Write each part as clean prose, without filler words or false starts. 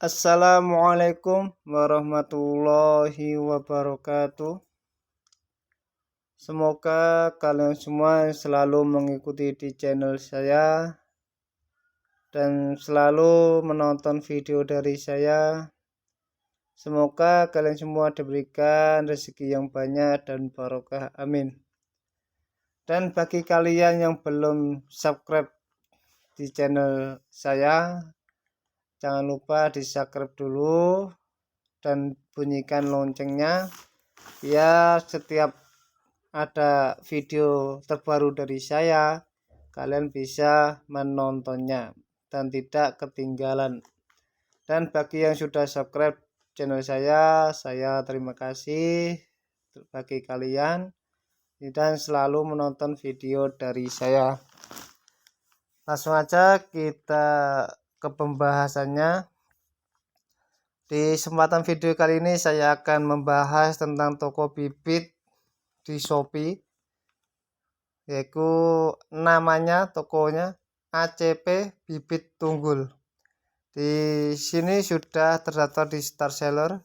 Assalamualaikum warahmatullahi wabarakatuh. Semoga kalian semua selalu mengikuti di channel saya dan selalu menonton video dari saya. Semoga kalian semua diberikan rezeki yang banyak dan barokah, amin. Dan bagi kalian yang belum subscribe di channel saya, jangan lupa di subscribe dulu dan bunyikan loncengnya biar setiap ada video terbaru dari saya kalian bisa menontonnya dan tidak ketinggalan. Dan bagi yang sudah subscribe channel saya terima kasih bagi kalian dan selalu menonton video dari saya. Langsung aja kita ke pembahasannya. Di kesempatan video kali ini saya akan membahas tentang toko bibit di Shopee, yaitu namanya tokonya ACP Bibit Tunggul. Di sini sudah terdaftar di Star Seller.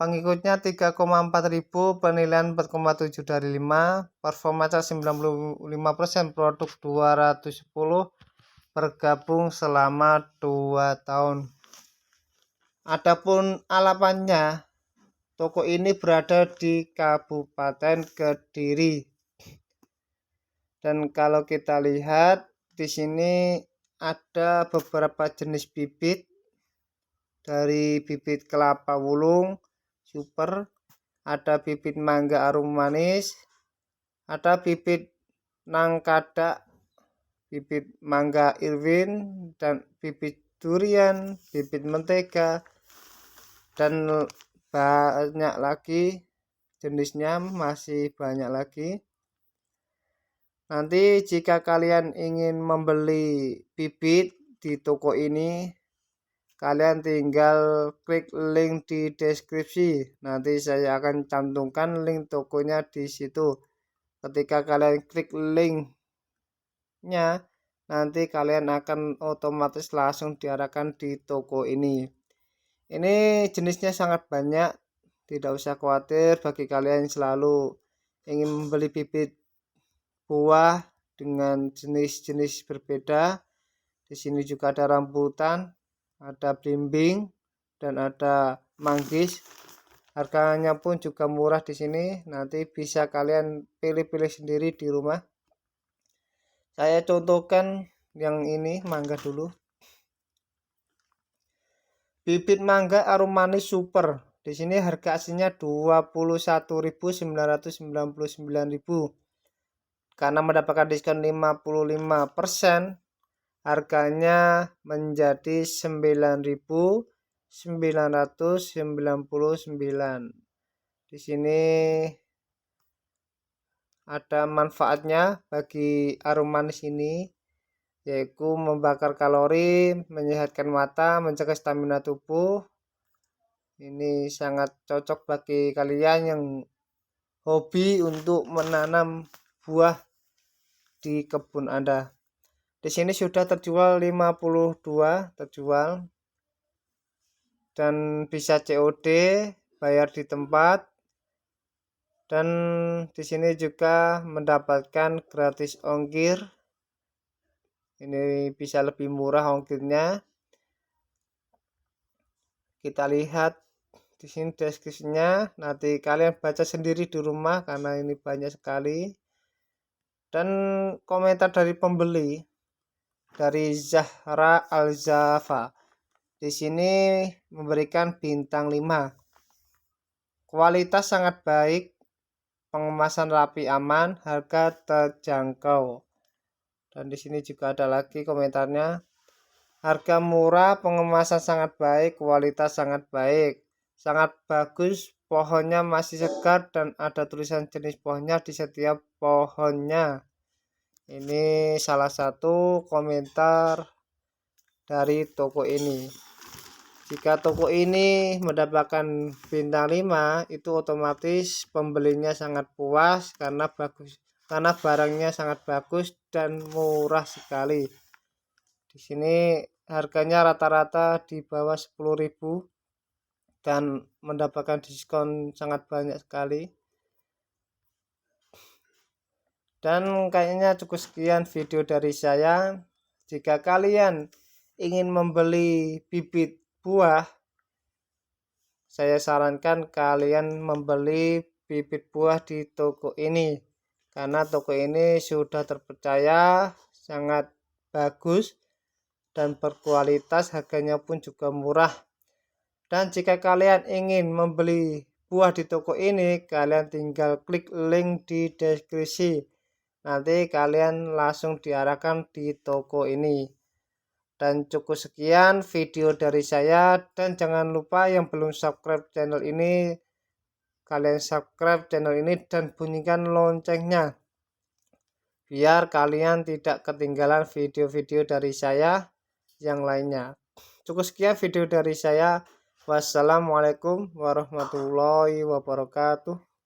Pengikutnya 3,4.000, penilaian 4,7 dari 5, performa 95%, produk 210, bergabung selama 2 tahun. Adapun alamatnya, toko ini berada di Kabupaten Kediri. Dan kalau kita lihat di sini ada beberapa jenis bibit, dari bibit kelapa wulung super, ada bibit mangga arum manis, ada bibit nangkada, bibit mangga Irwin, dan bibit durian, bibit mentega, dan banyak lagi jenisnya, masih banyak lagi. Nanti jika kalian ingin membeli bibit di toko ini, kalian tinggal klik link di deskripsi. Nanti saya akan cantumkan link tokonya di situ. Ketika kalian klik linknya, nanti kalian akan otomatis langsung diarahkan di toko ini. Ini jenisnya sangat banyak, tidak usah khawatir bagi kalian yang selalu ingin membeli bibit buah dengan jenis-jenis berbeda. Di sini juga ada rambutan, ada belimbing, dan ada manggis. Harganya pun juga murah di sini. Nanti bisa kalian pilih-pilih sendiri di rumah. Saya contohkan yang ini mangga dulu. Bibit mangga arum manis super. Di sini harga aslinya 21.999.000. Karena mendapatkan diskon 55%, harganya menjadi 9.999. Di sini ada manfaatnya bagi arum manis ini, yaitu membakar kalori, menyehatkan mata, menjaga stamina tubuh. Ini sangat cocok bagi kalian yang hobi untuk menanam buah di kebun Anda. Di sini sudah terjual 52 terjual dan bisa COD, bayar di tempat. Dan di sini juga mendapatkan gratis ongkir. Ini bisa lebih murah ongkirnya. Kita lihat di sini deskripsinya. Nanti kalian baca sendiri di rumah karena ini banyak sekali. Dan komentar dari pembeli, dari Zahra Alzafa, di sini memberikan bintang 5. Kualitas sangat baik, pengemasan rapi aman, harga terjangkau. Dan di sini juga ada lagi komentarnya. Harga murah, pengemasan sangat baik, kualitas sangat baik, sangat bagus, pohonnya masih segar dan ada tulisan jenis pohonnya di setiap pohonnya. Ini salah satu komentar dari toko ini. Jika toko ini mendapatkan bintang 5, itu otomatis pembelinya sangat puas karena barangnya sangat bagus dan murah sekali. Di sini harganya rata-rata di bawah 10.000 dan mendapatkan diskon sangat banyak sekali. Dan kayaknya cukup sekian video dari saya. Jika kalian ingin membeli bibit buah, saya sarankan kalian membeli bibit buah di toko ini, karena toko ini sudah terpercaya, sangat bagus dan berkualitas, harganya pun juga murah. Dan jika kalian ingin membeli buah di toko ini, kalian tinggal klik link di deskripsi. Nanti kalian langsung diarahkan di toko ini. Dan cukup sekian video dari saya, dan jangan lupa yang belum subscribe channel ini, kalian subscribe channel ini dan bunyikan loncengnya, biar kalian tidak ketinggalan video-video dari saya yang lainnya. Cukup sekian video dari saya. Wassalamualaikum warahmatullahi wabarakatuh.